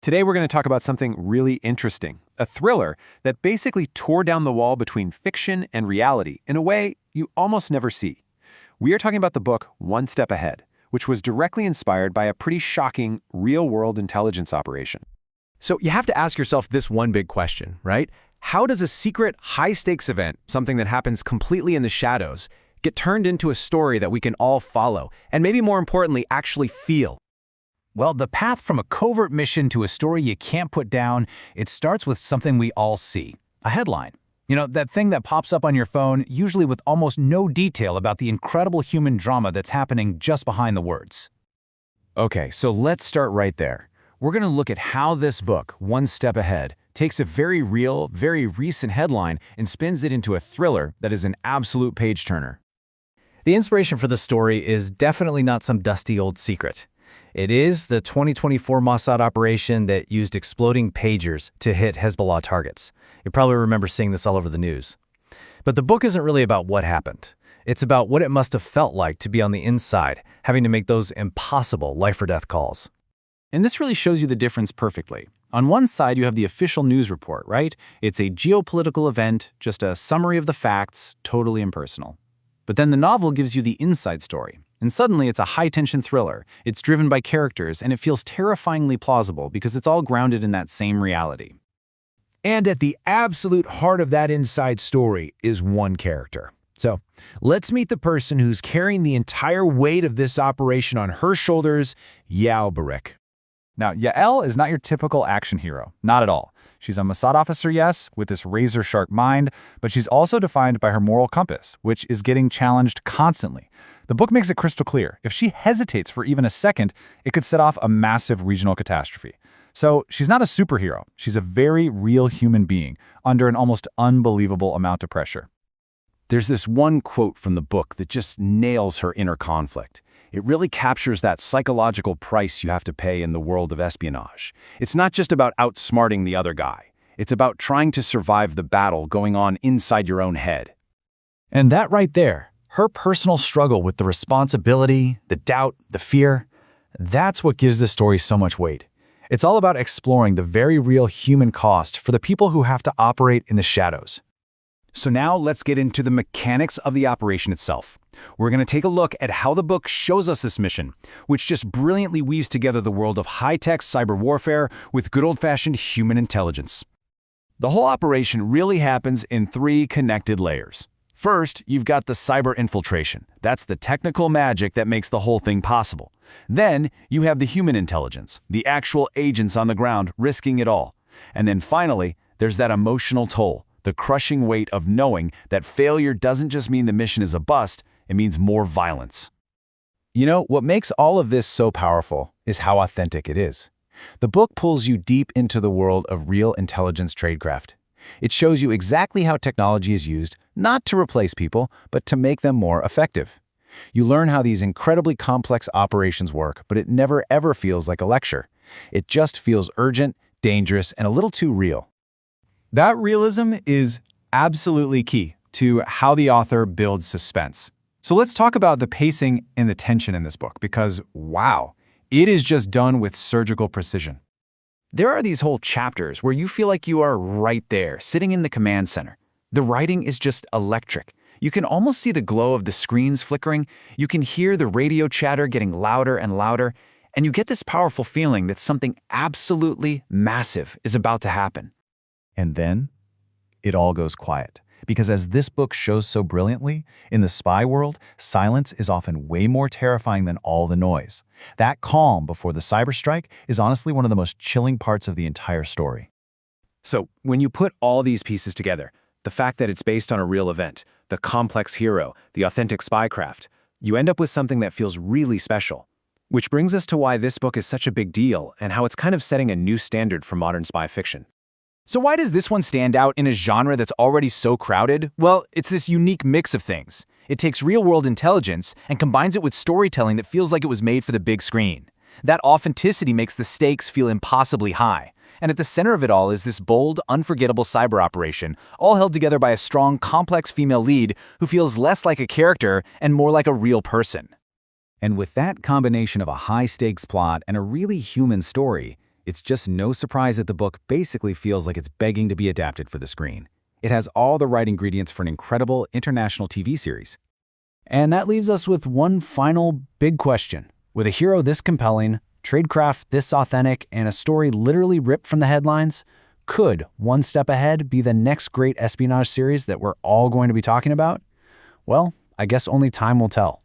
Today we're going to talk about something really interesting, a thriller that basically tore down the wall between fiction and reality in a way you almost never see. We are talking about the book One Step Ahead, which was directly inspired by a pretty shocking real-world intelligence operation. So you have to ask yourself this one big question, right? How does a secret, high-stakes event, something that happens completely in the shadows, get turned into a story that we can all follow, and maybe more importantly, actually feel? Well, the path from a covert mission to a story you can't put down, it starts with something we all see, a headline. You know, that thing that pops up on your phone, usually with almost no detail about the incredible human drama that's happening just behind the words. Okay, so let's start right there. We're going to look at how this book, One Step Ahead, takes a very real, very recent headline and spins it into a thriller that is an absolute page-turner. The inspiration for the story is definitely not some dusty old secret. It is the 2024 Mossad operation that used exploding pagers to hit Hezbollah targets. You probably remember seeing this all over the news. But the book isn't really about what happened. It's about what it must have felt like to be on the inside, having to make those impossible life-or-death calls. And this really shows you the difference perfectly. On one side, you have the official news report, right? It's a geopolitical event, just a summary of the facts, totally impersonal. But then the novel gives you the inside story. And suddenly it's a high-tension thriller. It's driven by characters, and it feels terrifyingly plausible because it's all grounded in that same reality. And at the absolute heart of that inside story is one character. So let's meet the person who's carrying the entire weight of this operation on her shoulders, Yael Barik. Now, Yael is not your typical action hero, not at all. She's a Mossad officer, yes, with this razor-sharp mind, but she's also defined by her moral compass, which is getting challenged constantly. The book makes it crystal clear. If she hesitates for even a second, it could set off a massive regional catastrophe. So she's not a superhero. She's a very real human being under an almost unbelievable amount of pressure. There's this one quote from the book that just nails her inner conflict. It really captures that psychological price you have to pay in the world of espionage. It's not just about outsmarting the other guy. It's about trying to survive the battle going on inside your own head. And that right there, her personal struggle with the responsibility, the doubt, the fear, that's what gives this story so much weight. It's all about exploring the very real human cost for the people who have to operate in the shadows. So now let's get into the mechanics of the operation itself. We're going to take a look at how the book shows us this mission, which just brilliantly weaves together the world of high-tech cyber warfare with good old-fashioned human intelligence. The whole operation really happens in three connected layers. First, you've got the cyber infiltration. That's the technical magic that makes the whole thing possible. Then, you have the human intelligence, the actual agents on the ground risking it all. And then finally, there's that emotional toll. The crushing weight of knowing that failure doesn't just mean the mission is a bust, it means more violence. You know, what makes all of this so powerful is how authentic it is. The book pulls you deep into the world of real intelligence tradecraft. It shows you exactly how technology is used, not to replace people, but to make them more effective. You learn how these incredibly complex operations work, but it never ever feels like a lecture. It just feels urgent, dangerous, and a little too real. That realism is absolutely key to how the author builds suspense. So let's talk about the pacing and the tension in this book because, wow, it is just done with surgical precision. There are these whole chapters where you feel like you are right there, sitting in the command center. The writing is just electric. You can almost see the glow of the screens flickering. You can hear the radio chatter getting louder and louder. And you get this powerful feeling that something absolutely massive is about to happen. And then, it all goes quiet. Because as this book shows so brilliantly, in the spy world, silence is often way more terrifying than all the noise. That calm before the cyber strike is honestly one of the most chilling parts of the entire story. So, when you put all these pieces together, the fact that it's based on a real event, the complex hero, the authentic spycraft, you end up with something that feels really special. Which brings us to why this book is such a big deal and how it's kind of setting a new standard for modern spy fiction. So why does this one stand out in a genre that's already so crowded? Well, it's this unique mix of things. It takes real-world intelligence and combines it with storytelling that feels like it was made for the big screen. That authenticity makes the stakes feel impossibly high. And at the center of it all is this bold, unforgettable cyber operation, all held together by a strong, complex female lead who feels less like a character and more like a real person. And with that combination of a high-stakes plot and a really human story, It's just no surprise that the book basically feels like it's begging to be adapted for the screen. It has all the right ingredients for an incredible international TV series. And that leaves us with one final big question. With a hero this compelling, tradecraft this authentic, and a story literally ripped from the headlines, could One Step Ahead be the next great espionage series that we're all going to be talking about? Well, I guess only time will tell.